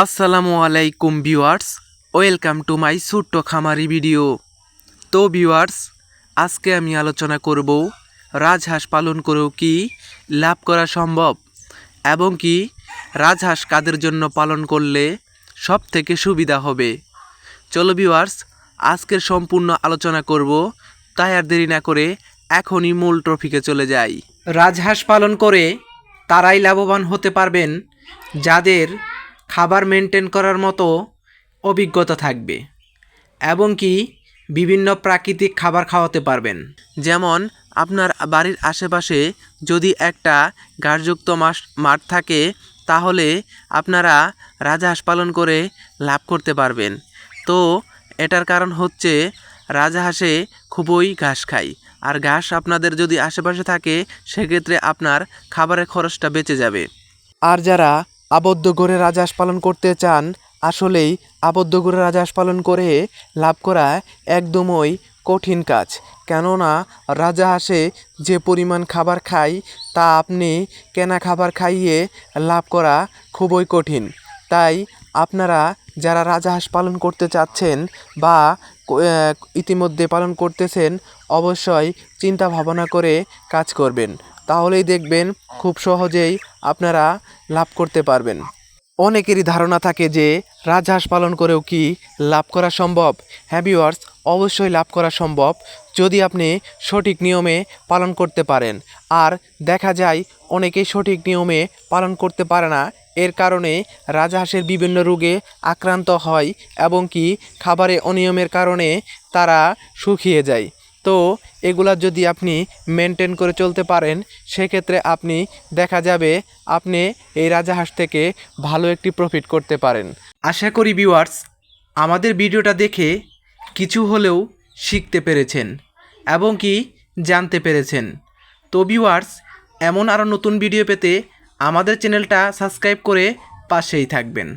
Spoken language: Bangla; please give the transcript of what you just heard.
আসসালামু আলাইকুম ভিউয়ার্স, ওয়েলকাম টু মাই ছোট্ট খামারি ভিডিও। তো ভিউয়ার্স, আজকে আমি আলোচনা করব রাজহাঁস পালন করেও কি লাভ করা সম্ভব এবং কি রাজহাঁস কাদের জন্য পালন করলে সব থেকে সুবিধা হবে। চলো ভিউয়ার্স, আজকের সম্পূর্ণ আলোচনা করব, তাই আর দেরি না করে এখনই মূল টপিকে চলে যাই। রাজহাঁস পালন করে তারাই লাভবান হতে পারবেন যাদের খাবার মেনটেন করার মতো অভিজ্ঞতা থাকবে এবং কি বিভিন্ন প্রাকৃতিক খাবার খাওয়াতে পারবেন। যেমন আপনার বাড়ির আশেপাশে যদি একটা ঘাসযুক্ত মাঠ থাকে, তাহলে আপনারা রাজহাঁস পালন করে লাভ করতে পারবেন। তো এটার কারণ হচ্ছে রাজহাঁসে খুবই ঘাস খায়, আর ঘাস আপনাদের যদি আশেপাশে থাকে সেক্ষেত্রে আপনার খাবারের খরচটা বেঁচে যাবে। আর যারা আবদ্ধ ঘরে রাজহাঁস পালন করতে চান, আসলেই আবদ্ধ ঘরে রাজহাঁস পালন করে লাভ করা একদমই কঠিন কাজ। কেননা রাজহাঁসে যে পরিমাণ খাবার খায় তা আপনি কেনা খাবার খাইয়ে লাভ করা খুবই কঠিন। তাই আপনারা যারা রাজহাঁস পালন করতে চাচ্ছেন বা ইতিমধ্যে পালন করতেছেন, অবশ্যই চিন্তা ভাবনা করে কাজ করবেন, তাহলেই দেখবেন খুব সহজেই আপনারা লাভ করতে পারবেন। অনেকেরই ধারণা থাকে যে রাজহাঁস পালন করেও কি লাভ করা সম্ভব। হ্যাঁ ভিউয়ার্স, অবশ্যই লাভ করা সম্ভব যদি আপনি সঠিক নিয়মে পালন করতে পারেন। আর দেখা যায় অনেকেই সঠিক নিয়মে পালন করতে পারে না, এর কারণে রাজহাঁসের বিভিন্ন রোগে আক্রান্ত হয় এবং কি খাবারে অনিয়মের কারণে তারা শুকিয়ে যায়। তো এগুলা যদি আপনি মেনটেন করে চলতে পারেন, সেক্ষেত্রে আপনি দেখা যাবে আপনি এই রাজহাঁস থেকে ভালো একটি প্রফিট করতে পারেন। আশা করি ভিউয়ার্স, আমাদের ভিডিওটা দেখে কিছু হলেও শিখতে পেরেছেন এবং কি জানতে পেরেছেন। তো ভিউয়ার্স, এমন আরও নতুন ভিডিও পেতে আমাদের চ্যানেলটা সাবস্ক্রাইব করে পাশেই থাকবেন।